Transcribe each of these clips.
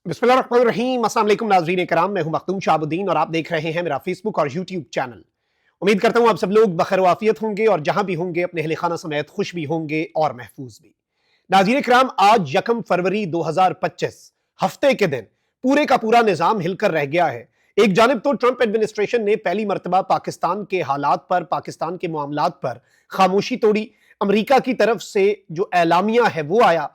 बिस्मिल्लाहिर्रहमानिर्रहीम। अस्सलाम वालेकुम नाज़रीन कराम, मैं हूं मखदूम शाहबुद्दीन और आप देख रहे हैं मेरा फेसबुक और यूट्यूब चैनल। उम्मीद करता हूं आप सब लोग बखैर व आफियत होंगे और जहां भी होंगे अपने अहले खाना समेत खुश भी होंगे और महफूज भी। नाज़रीन कराम, आज 1 फरवरी 2025 हफ्ते के दिन पूरे का पूरा निज़ाम हिलकर रह गया है। एक जानिब तो ट्रंप एडमिनिस्ट्रेशन ने पहली मरतबा पाकिस्तान के हालात पर, पाकिस्तान के मामलात पर खामोशी तोड़ी। अमरीका की तरफ से जो एलामिया है वो आया।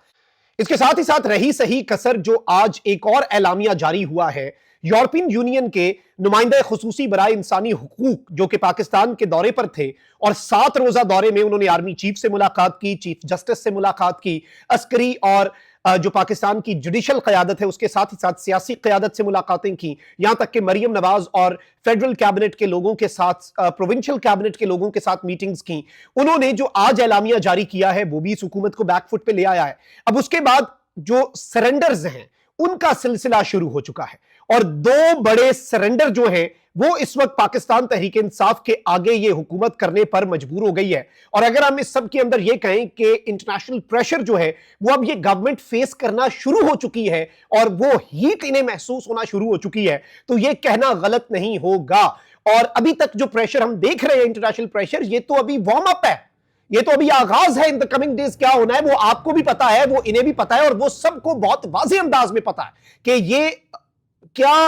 इसके साथ ही साथ रही सही कसर जो आज एक और एलामिया जारी हुआ है। यूरोपियन यूनियन के नुमाइंदा खुसूसी बराए इंसानी हुकूक जो कि पाकिस्तान के दौरे पर थे और 7 रोजा दौरे में उन्होंने आर्मी चीफ से मुलाकात की, चीफ जस्टिस से मुलाकात की, अस्करी और जो पाकिस्तान की जुडिशल क़यादत है उसके साथ ही साथ सियासी क़यादत से मुलाकातें की, यहां तक कि मरियम नवाज और फेडरल कैबिनेट के लोगों के साथ, प्रोविंशियल कैबिनेट के लोगों के साथ मीटिंग्स की। उन्होंने जो आज एलामिया जारी किया है वो भी इस हुकूमत को बैकफुट पे ले आया है। अब उसके बाद जो सरेंडर्स हैं उनका सिलसिला शुरू हो चुका है और 2 बड़े सरेंडर जो हैं वो इस वक्त पाकिस्तान तहरीक इंसाफ के आगे ये हुकूमत करने पर मजबूर हो गई है। और अगर हम इस सब के अंदर ये कहें कि इंटरनेशनल प्रेशर जो है वो अब ये गवर्नमेंट फेस करना शुरू हो चुकी है और वो हीट इन्हें महसूस होना शुरू हो चुकी है, तो ये कहना गलत नहीं होगा। और अभी तक जो प्रेशर हम देख रहे हैं, इंटरनेशनल प्रेशर, ये तो अभी वार्म अप है, ये तो अभी आगाज है। इन द कमिंग डेज क्या होना है वो आपको भी पता है, वो इन्हें भी पता है और वो सबको बहुत वाज़ेह अंदाज में पता है कि ये क्या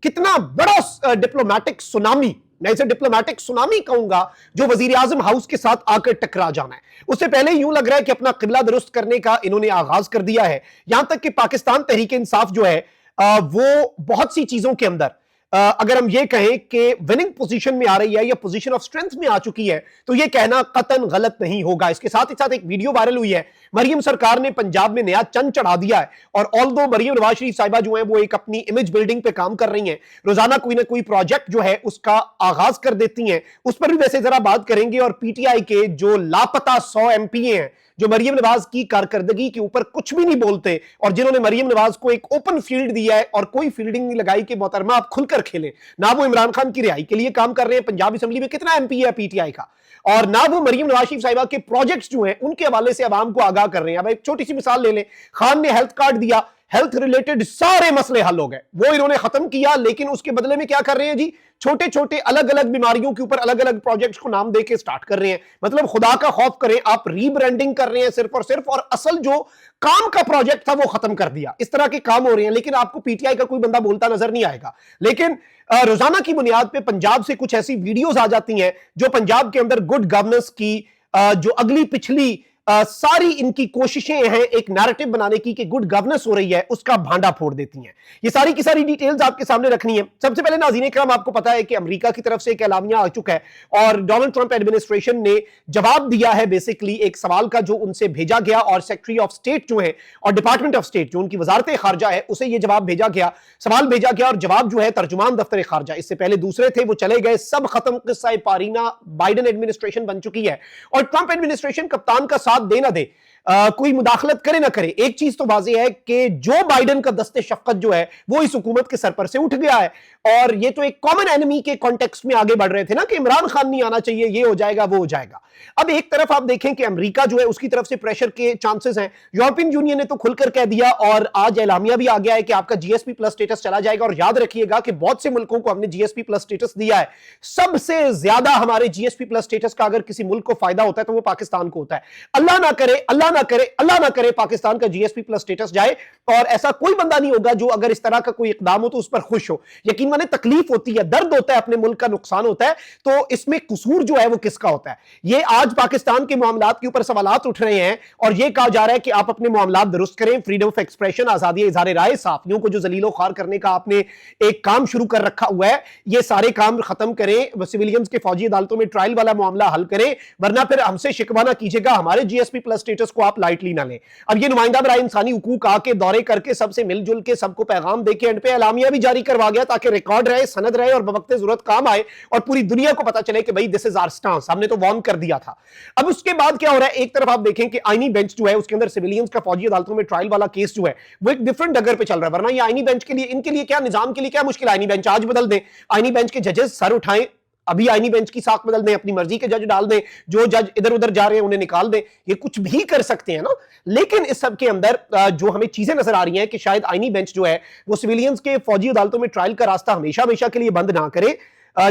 कितना बड़ा डिप्लोमैटिक सुनामी, मैं इसे डिप्लोमैटिक सुनामी कहूंगा, जो वजीर आजम हाउस के साथ आकर टकरा जाना है। उससे पहले यूं लग रहा है कि अपना किबला दुरुस्त करने का इन्होंने आगाज कर दिया है। यहां तक कि पाकिस्तान तहरीक इंसाफ जो है वो बहुत सी चीजों के अंदर अगर हम ये कहें कि विनिंग पोजीशन में आ रही है या पोजीशन ऑफ स्ट्रेंथ में आ चुकी है, तो ये कहना कतन गलत नहीं होगा। इसके साथ ही साथ एक वीडियो वायरल हुई है, मरियम सरकार ने पंजाब में नया चंद चढ़ा दिया है और ऑल्दो मरियम नवाज शरीफ साहिबा जो है वो एक अपनी इमेज बिल्डिंग पे काम कर रही हैं, रोजाना कोई ना कोई प्रोजेक्ट जो है उसका आगाज कर देती हैं। उस पर भी वैसे जरा बात करेंगे। और पीटीआई के जो लापता 100 एमपी हैं जो मरियम नवाज की कारकर्दगी के ऊपर कुछ भी नहीं बोलते और जिन्होंने मरियम नवाज को एक ओपन फील्ड दिया है और कोई फील्डिंग नहीं लगाई कि मोहतरमा आप खुलकर खेलें, ना वो इमरान खान की रिहाई के लिए काम कर रहे हैं। पंजाब असेंबली में कितना एमपी है पीटीआई का, और ना वो मरियम नवाज शरीफ साहिबा के प्रोजेक्ट्स जो हैं उनके हवाले से आवाम को आगाह कर रहे हैं। अब एक छोटी सी मिसाल ले लें, खान ने हेल्थ कार्ड दिया, हेल्थ रिलेटेड सारे मसले हल हो गए, वो इन्होंने खत्म किया, लेकिन उसके बदले में क्या कर रहे हैं जी, छोटे छोटे अलग अलग बीमारियों के ऊपर अलग अलग प्रोजेक्ट्स को नाम देके स्टार्ट कर रहे हैं। मतलब खुदा का खौफ करें, आप रीब्रांडिंग कर रहे हैं सिर्फ और सिर्फ, और असल जो काम का प्रोजेक्ट था वो खत्म कर दिया। इस तरह के काम हो रहे हैं, लेकिन आपको पीटीआई का कोई बंदा बोलता नजर नहीं आएगा। लेकिन रोजाना की बुनियाद पे पंजाब से कुछ ऐसी वीडियोस आ जाती हैं जो पंजाब के अंदर गुड गवर्नेंस की जो अगली पिछली सारी इनकी कोशिशें हैं एक नैरेटिव बनाने की कि गुड गवर्नेंस हो रही है, उसका भांडा फोड़ देती हैं। ये सारी की सारी डिटेल्स आपके सामने रखनी है। सबसे पहले नाज़रीन इकराम, आपको पता है कि अमेरिका की तरफ से एक एलामिया आ चुका है और डोनाल्ड ट्रंप एडमिनिस्ट्रेशन ने जवाब दिया है बेसिकली एक सवाल का जो उनसे भेजा गया, और सेक्रेटरी ऑफ स्टेट जो है और डिपार्टमेंट ऑफ स्टेट जो उनकी वजारत खारजा है उसे ये जवाब भेजा गया, सवाल भेजा गया और जवाब जो है तर्जुमान दफ्तर खारजा, इससे पहले दूसरे थे वो चले गए, सब खत्म, किस्सा पारीना बाइडेन एडमिनिस्ट्रेशन बन चुकी है। और ट्रंप एडमिनिस्ट्रेशन कप्तान का साथ दे ना दे, कोई मुदाखलत करे ना करे, एक चीज तो वाज़ेह है कि जो बाइडेन का दस्ते शफ़क़त जो है वो इस हुकूमत के सर पर से उठ गया है। और ये तो एक कॉमन एनिमी के कॉन्टेक्स्ट में आगे बढ़ रहे थे ना कि इमरान खान नहीं आना चाहिए, ये हो जाएगा वो हो जाएगा। अब एक तरफ आप देखें कि अमेरिका जो है उसकी तरफ से प्रेशर के चांसेस हैं, यूरोपियन यूनियन ने तो खुलकर कह दिया और आज एलामिया भी आ गया है कि आपका जीएसपी प्लस स्टेटस चला जाएगा। और याद रखिएगा कि बहुत से मुल्कों को हमने जीएसपी प्लस स्टेटस दिया है, सबसे ज्यादा हमारे जीएसपी प्लस स्टेटस का अगर किसी मुल्क को फायदा होता है तो वो पाकिस्तान को होता है। अल्लाह ना करे, अल्लाह ना करे, अल्लाह ना करे पाकिस्तान का जीएसपी प्लस स्टेटस जाए, और ऐसा कोई बंदा नहीं होगा जो अगर इस तरह का कोई इकदाम हो तो उस पर खुश हो। यकीन माने तकलीफ होती है, दर्द होता है, अपने मुल्क का नुकसान होता है, तो इसमें कसूर जो है वो किसका होता है। ये आज पाकिस्तान के मामलात के ऊपर सवालात उठ रहे हैं और ये कहा जा रहा है कि आप अपने मामलात दुरुस्त करें, फ्रीडम ऑफ एक्सप्रेशन, आजादी इज़हार राय, साफियों को जो जलीलो ख्वार करने का आपने एक काम शुरू कर रखा हुआ है, ये सारे काम खत्म करें, सिविलियंस के फौजी अदालतों में ट्रायल वाला मामला हल करें, वरना फिर हमसे शिकवा ना कीजिएगा, हमारे जीएसपी प्लस स्टेटस को आप लाइटली ना लें। अब ये नुमाइंदा बराए इंसानी हुकूक आके दौरे करके सबसे मिलजुल के सबको पैगाम देके एंड पे एलामिया भी जारी करवा गया ताकि रिकॉर्ड रहे, सनद रहे और बवक्ते जरूरत काम आए और पूरी दुनिया को पता चले कि भाई दिस इज आवर स्टांस, हमने तो वार्न कर दिया था। अब उसके बाद क्या हो रहा है, एक तरफ आप देखें कि आईनी बेंच जो है उसके अंदर सिविलियंस का फौजी अदालतों में ट्रायल वाला केस जो है वो एक डिफरेंट डगर पे चल रहा है। वरना ये आईनी बेंच के लिए, इनके लिए क्या, निजाम के लिए क्या मुश्किल, आईनी बेंच आज बदल दें, आईनी बेंच के जजेस सर उठाएं, अभी आईनी बेंच की साख बदल दें, अपनी मर्जी के जज डाल दें, जो जज इधर उधर जा रहे हैं उन्हें निकाल दें, ये कुछ भी कर सकते हैं ना। लेकिन इस सब के अंदर जो हमें चीजें नजर आ रही हैं कि शायद आईनी बेंच जो है वो सिविलियंस के फौजी अदालतों में ट्रायल का रास्ता हमेशा हमेशा के लिए बंद ना करे।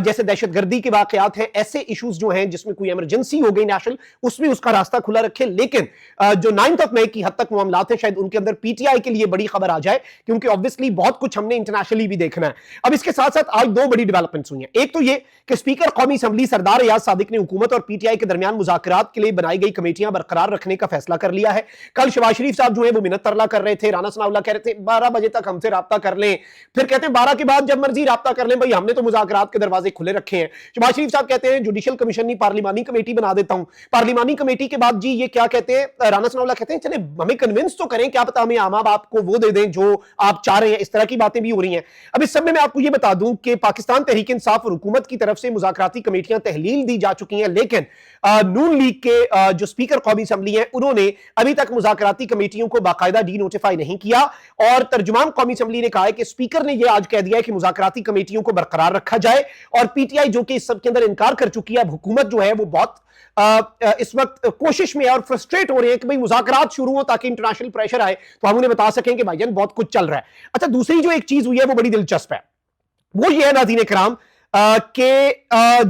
जैसे दहशतगर्दी के वाकयात हैं, ऐसे इश्यूज जो हैं जिसमें कोई इमरजेंसी हो गई नेशनल, उसमें उसका रास्ता खुला रखे। लेकिन जो 9 मई की हद तक मामलात हैं, शायद उनके अंदर पीटीआई के लिए बड़ी खबर आ जाए, क्योंकि ऑब्वियसली बहुत कुछ हमने इंटरनेशनली भी देखना है। अब इसके साथ साथ आज 2 बड़ी डेवलपमेंट्स हुई हैं। एक तो ये कि स्पीकर कौमी असेंबली सरदार रियाज सादिक ने हुकूमत और पीटीआई के दरमियान मुज़ाकरात के लिए बनाई गई कमेटियां बरकरार रखने का फैसला कर लिया है। कल शहबाज शरीफ साहब जो है वो मिन्नत तरला कर रहे थे, राना सनाउल्लाह कह रहे थे 12 बजे तक हमसे राब्ता कर लें, फिर कहते हैं 12 के बाद जब मर्जी राब्ता कर लें, भाई हमने तो मुज़ाकरात के दरवाजे खुले रखे हैं। शहबाज शरीफ साहब कहते हैं जुडिशियल कमीशन नहीं, पार्लिमानी कमेटी बना देता हूं। पार्लिमानी कमेटी के बाद जी ये क्या कहते हैं, राना सनाउल्लाह कहते हैं चले हमें कन्विंस तो करें, क्या पता हमें आमा बाप को वो दे दें जो आप चाह रहे हैं। इस तरह की बातें भी हो रही हैं। अब इस सब में मैं आपको ये बता दूं कि पाकिस्तान तहरीक इंसाफ और हुकूमत की तरफ से मुज़ाकराती कमेटियां तहलील दी जा चुकी हैं, लेकिन नून लीग के जो स्पीकर कौमी असेंबली हैं उन्होंने अभी तक मुज़ाकराती कमेटियों को बाकायदा डी नोटिफाई नहीं किया। और तर्जुमान कौमी असेंबली ने कहा है कि स्पीकर ने यह आज कह दिया है कि मुज़ाकराती कमेटियों को बरकरार रखा जाए, और पीटीआई जो कि इस सब के अंदर इनकार कर चुकी है, अब हुकूमत जो है वो बहुत इस वक्त कोशिश में है और फ्रस्ट्रेट हो रहे हैं कि भाई मुज़ाकरात शुरू हो ताकि इंटरनेशनल प्रेशर आए तो हम उन्हें बता सकें कि भाईजान बहुत कुछ चल रहा है। अच्छा, दूसरी जो एक चीज हुई है वो बड़ी दिलचस्प है, वो ये है नाज़रीन कराम के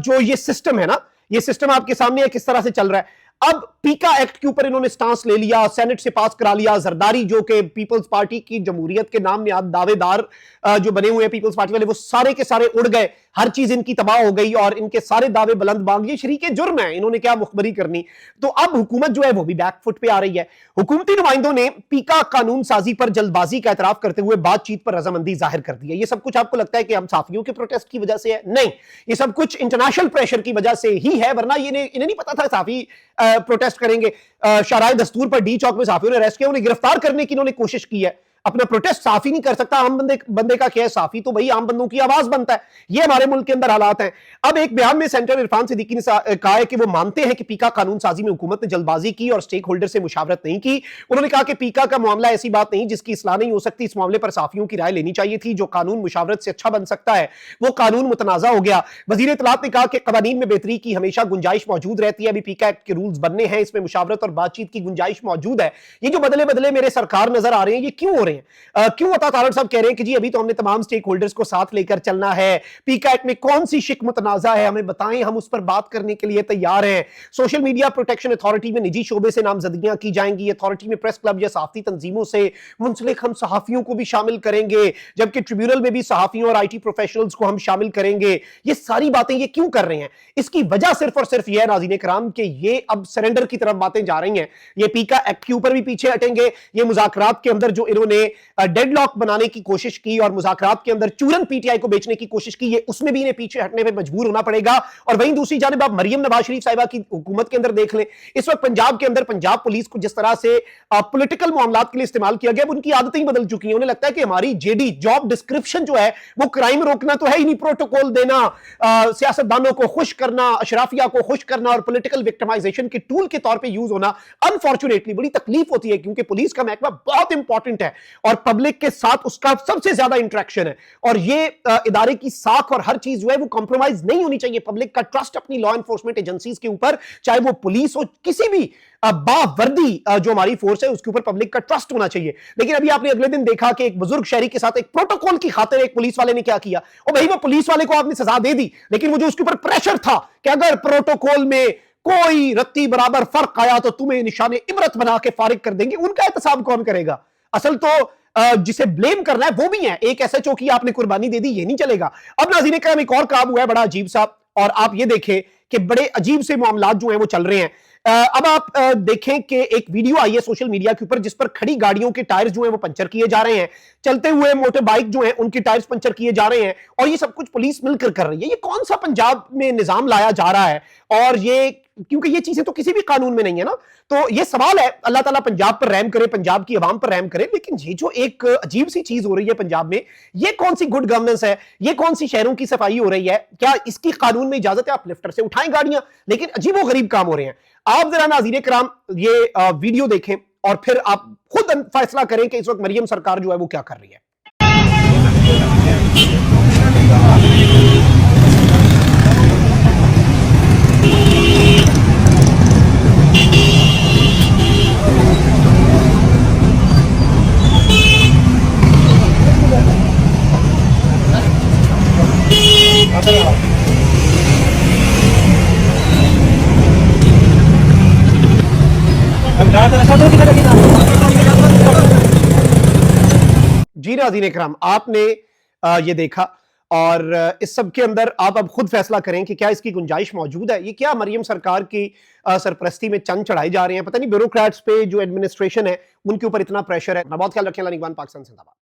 जो ये सिस्टम है ना, ये सिस्टम आपके सामने है किस तरह से चल रहा है। अब पीका एक्ट के ऊपर इन्होंने स्टांस ले लिया, सेनेट से पास करा लिया। जरदारी जो कि पीपल्स पार्टी की जमहूरियत के नाम में दावेदार जो बने हुए हैं पीपल्स पार्टी वाले, वो सारे के सारे उड़ गए, हर चीज इनकी तबाह हो गई और इनके सारे दावे बुलंद बांग। ये शरीके जुर्म है, इन्होंने क्या मुखबरी करनी। तो अब हुकूमत जो है वो भी बैकफुट पे आ रही है। हुकूमती नुमाइंदों ने पीका कानून साजी पर जल्दबाजी का एतराफ करते हुए बातचीत पर रजामंदी जाहिर कर दी है। ये सब कुछ आपको लगता है कि हम साफियों के प्रोटेस्ट की वजह से है? नहीं, ये सब कुछ इंटरनेशनल प्रेशर की वजह से ही है, वरना इन्हें नहीं पता था साफी प्रोटेस्ट करेंगे। शाहराह दस्तूर पर डी चौक में साफियों ने अरेस्ट किया, उन्हें गिरफ्तार करने की इन्होंने कोशिश की है। अपना प्रोटेस्ट साफी नहीं कर सकता, आम बंदे का क्या है, साफी तो भाई आम बंदों की आवाज बनता है। ये हमारे मुल्क के अंदर हालात हैं। अब एक बयान में सेंटर इरफान सिद्दीकी ने कहा है कि वो मानते हैं कि पीका कानून साजी में हुकूमत ने जल्दबाजी की और स्टेक होल्डर से मुशावरत नहीं की। उन्होंने कहा कि पीका का मामला ऐसी बात नहीं जिसकी इस्लाह नहीं हो सकती, इस मामले पर साफियों की राय लेनी चाहिए थी। जो कानून मुशावरत से अच्छा बन सकता है वो कानून मुतनाजा हो गया। वजीर इत्तलात ने कहा कि कवानीन में बेहतरी की हमेशा गुंजाइश मौजूद रहती है। अभी पीका एक्ट के रूल्स बनने हैं, इसमें मुशावरत और बातचीत की गुंजाइश मौजूद है। ये जो बदले बदले मेरे सरकार नजर आ रहे हैं, ये क्यों हो रहे हैं? क्यों अता तारड़ साहब कह रहे हैं कि जी अभी तो हमने तमाम स्टेक होल्डर्स को साथ लेकर चलना है, पीका एक्ट में कौन सी शिक मुतनाजा है हमें बताएं, हम उस पर बात करने के लिए तैयार हैं। सोशल मीडिया प्रोटेक्शन अथॉरिटी में निजी शोबे से नामजदगियां की जाएंगी। अथॉरिटी में प्रेस क्लब या सहाफती तंजीमों से मुंसलिक हम सहाफियों को भी शामिल करेंगे, जबकि ट्रिब्यूनल में भी सहाफियों और आईटी प्रोफेशनल्स को हम शामिल करेंगे। ये सारी बातें ये क्यों कर रहे हैं? इसकी वजह सिर्फ और सिर्फ यह है नाज़रीन कराम कि ये अब सरेंडर की तरफ बातें जा रही हैं। ये पीका एक्ट के ऊपर भी पीछे हटेंगे। ये मुज़ाकरात के अंदर जो इन्होंने डेडलॉक बनाने की कोशिश की और मुज़ाकरात के अंदर चूरन पीटीआई को बेचने की कोशिश की, ये उसमें भी इन्हें पीछे हटने पे मजबूर होना पड़ेगा। और वहीं दूसरी जानिब आप मरियम नवाज शरीफ साहिबा की हुकूमत के अंदर देख लें, इस वक्त पंजाब के अंदर पंजाब पुलिस को जिस तरह से पॉलिटिकल मामलात के लिए इस्तेमाल किया गया, उनकी आदतें ही बदल चुकी हैं। उन्हें लगता है कि हमारी जेडी जॉब डिस्क्रिप्शन जो है वो क्राइम रोकना तो है ही नहीं, प्रोटोकॉल देना, सियासतदानों को खुश करना, अशराफिया को खुश करना और पॉलिटिकल विक्टिमाइजेशन के टूल के तौर पे यूज होना अनफॉर्चुनेटली बड़ी तकलीफ होती है, क्योंकि पुलिस का महकमा बहुत इंपॉर्टेंट है और पब्लिक के साथ उसका सबसे ज्यादा इंटरेक्शन है। और ये इदारे की साख और हर चीज जो है वो कॉम्प्रोमाइज नहीं होनी चाहिए। पब्लिक का ट्रस्ट अपनी लॉ एनफोर्समेंट एजेंसीज के ऊपर, चाहे वो पुलिस हो, किसी भी बावर्दी जो हमारी फोर्स है उसके ऊपर पब्लिक का ट्रस्ट होना चाहिए। लेकिन अभी आपने अगले दिन देखा कि एक बुजुर्ग शहरी के साथ एक प्रोटोकॉल की खातिर एक पुलिस वाले ने क्या किया। और भाई वो पुलिस वाले को आपने सजा दे दी, लेकिन वो जो उसके ऊपर प्रेशर था कि अगर प्रोटोकॉल में कोई रत्ती बराबर फर्क आया तो तुम्हें निशाने इबरत बना के फारिग कर देंगे, उनका एहतसाब कौन करेगा? असल तो जिसे ब्लेम करना है वो भी है। एक एसएचओ की आपने कुर्बानी दे दी, ये नहीं चलेगा। अब नाज़रीन कराम एक और काम हुआ है बड़ा अजीब सा, और आप ये देखें कि बड़े अजीब से मामलात जो हैं वो चल रहे हैं। अब आप देखें कि एक वीडियो आई है सोशल मीडिया के ऊपर जिस पर खड़ी गाड़ियों के टायर जो हैं वो पंचर किए जा रहे हैं, चलते हुए मोटर बाइक जो हैं उनके टायर्स पंचर किए जा रहे हैं, और ये सब कुछ पुलिस मिलकर कर रही है। ये कौन सा पंजाब में निजाम लाया जा रहा है? और ये क्योंकि ये चीजें तो किसी भी कानून में नहीं है ना, तो ये सवाल है, अल्लाह ताला पंजाब पर रहम करे, पंजाब की आवाम पर रहम करे। लेकिन ये जो एक अजीब सी चीज हो रही है पंजाब में, ये कौन सी गुड गवर्नेंस है? ये कौन सी शहरों की सफाई हो रही है? क्या इसकी कानून में इजाजत है? आप लिफ्टर से उठाएं गाड़ियां, लेकिन अजीबो गरीब काम हो रहे हैं। आप जरा नाज़रीन कराम ये वीडियो देखें और फिर आप खुद फैसला करें कि इस वक्त मरियम सरकार जो है वो क्या कर रही है। जी नाज़रीन इकराम, आपने ये देखा اور اس سب کے اندر آپ اب خود فیصلہ کریں کہ کیا اس کی گنجائش موجود ہے. یہ کیا مریم سرکار کی سرپرستی میں چند چڑھائے جا رہے ہیں؟ پتہ نہیں بیوروکریٹس پہ جو ایڈمنسٹریشن ہے ان کے اوپر اتنا پریشر ہے. بہت خیال رکھیں. اللہ نگہبان. پاکستان زندہ باد.